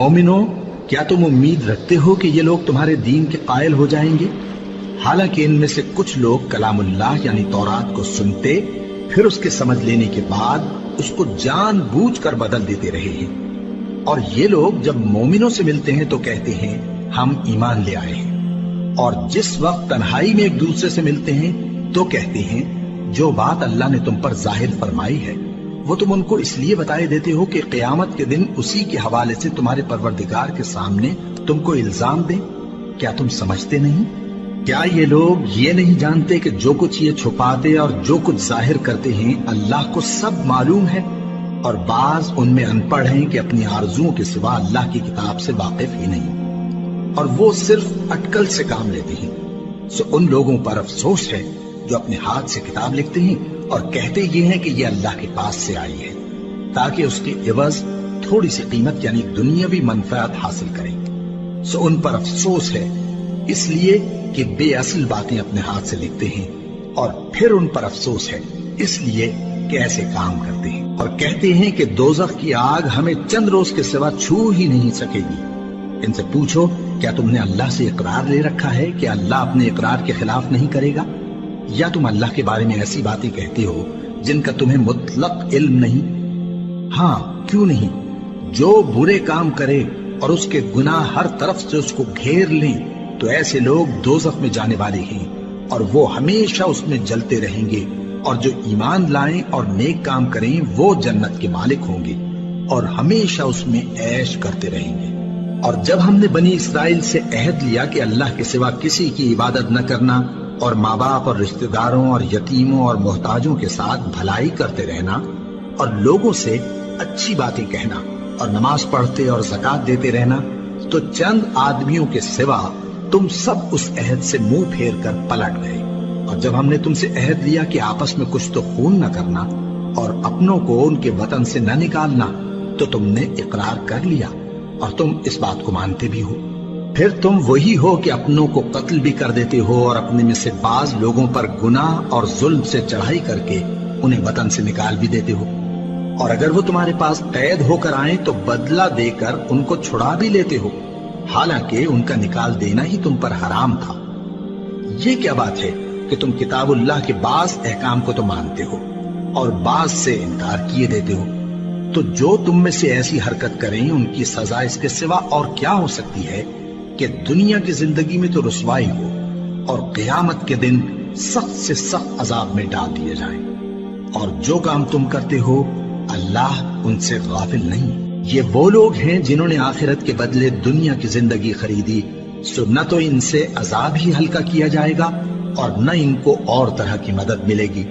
مومنو، کیا تم امید رکھتے ہو کہ یہ لوگ تمہارے دین کے قائل ہو جائیں گے؟ حالانکہ ان میں سے کچھ لوگ کلام اللہ یعنی تورات کو سنتے پھر اس کے سمجھ لینے کے بعد اس کو جان بوجھ کر بدل دیتے رہے ہیں، اور یہ لوگ جب مومنوں سے ملتے ہیں تو کہتے ہیں ہم ایمان لے آئے ہیں، اور جس وقت تنہائی میں ایک دوسرے سے ملتے ہیں تو کہتے ہیں جو بات اللہ نے تم پر ظاہر فرمائی ہے وہ تم ان کو اس لیے بتائے دیتے ہو کہ قیامت کے دن اسی کے حوالے سے تمہارے پروردگار کے سامنے تم کو الزام دیں۔ کیا تم سمجھتے نہیں؟ کیا یہ لوگ یہ نہیں جانتے کہ جو کچھ یہ چھپاتے اور جو کچھ ظاہر کرتے ہیں اللہ کو سب معلوم ہے؟ اور بعض ان میں ان پڑھ ہیں کہ اپنی آرزوؤں کے سوا اللہ کی کتاب سے واقف ہی نہیں، اور وہ صرف اٹکل سے کام لیتے ہیں۔ سو ان لوگوں پر افسوس ہے جو اپنے ہاتھ سے کتاب لکھتے ہیں اور کہتے یہ ہیں کہ یہ اللہ کے پاس سے آئی ہے تاکہ اس کی عوض تھوڑی سی قیمت یعنی دنیاوی منفعت حاصل کریں۔ سو ان پر افسوس ہے اس لیے کہ بے اصل باتیں اپنے ہاتھ سے لکھتے ہیں، اور پھر ان پر افسوس ہے اس لیے کہ ایسے کام کرتے ہیں، اور کہتے ہیں کہ دوزخ کی آگ ہمیں چند روز کے سوا چھو ہی نہیں سکے گی۔ ان سے پوچھو کیا تم نے اللہ سے اقرار لے رکھا ہے کہ اللہ اپنے اقرار کے خلاف نہیں کرے گا؟ یا تم اللہ کے بارے میں ایسی باتیں کہتے ہو جن کا تمہیں مطلق علم نہیں؟ ہاں کیوں نہیں، جو برے کام کرے اور اس کے گناہ ہر طرف سے اس کو گھیر لیں تو ایسے لوگ دوزخ میں جانے والے ہیں، اور وہ ہمیشہ اس میں جلتے رہیں گے، اور جو ایمان لائیں اور نیک کام کریں وہ جنت کے مالک ہوں گے اور ہمیشہ اس میں عیش کرتے رہیں گے۔ اور جب ہم نے بنی اسرائیل سے عہد لیا کہ اللہ کے سوا کسی کی عبادت نہ کرنا، اور ماں باپ اور رشتہ داروں اور یتیموں اور محتاجوں کے ساتھ بھلائی کرتے رہنا، اور لوگوں سے اچھی باتیں کہنا، اور نماز پڑھتے اور زکوٰۃ دیتے رہنا، تو چند آدمیوں کے سوا تم سب اس عہد سے منہ پھیر کر پلٹ گئے۔ اور جب ہم نے تم سے عہد لیا کہ آپس میں کچھ تو خون نہ کرنا اور اپنوں کو ان کے وطن سے نہ نکالنا، تو تم نے اقرار کر لیا اور تم اس بات کو مانتے بھی ہو۔ پھر تم وہی ہو کہ اپنوں کو قتل بھی کر دیتے ہو اور اپنے میں سے بعض لوگوں پر گناہ اور ظلم سے چڑھائی کر کے انہیں وطن سے نکال بھی دیتے ہو، اور اگر وہ تمہارے پاس قید ہو کر آئیں تو بدلہ دے کر ان کو چھڑا بھی لیتے ہو، حالانکہ ان کا نکال دینا ہی تم پر حرام تھا۔ یہ کیا بات ہے کہ تم کتاب اللہ کے بعض احکام کو تو مانتے ہو اور بعض سے انکار کیے دیتے ہو؟ تو جو تم میں سے ایسی حرکت کریں ان کی سزا اس کے سوا اور کیا ہو سکتی ہے کہ دنیا کی زندگی میں تو رسوائی ہو اور قیامت کے دن سخت سے سخت عذاب میں ڈال دیے جائیں۔ اور جو کام تم کرتے ہو اللہ ان سے غافل نہیں۔ یہ وہ لوگ ہیں جنہوں نے آخرت کے بدلے دنیا کی زندگی خریدی، سو نہ تو ان سے عذاب ہی ہلکا کیا جائے گا اور نہ ان کو اور طرح کی مدد ملے گی۔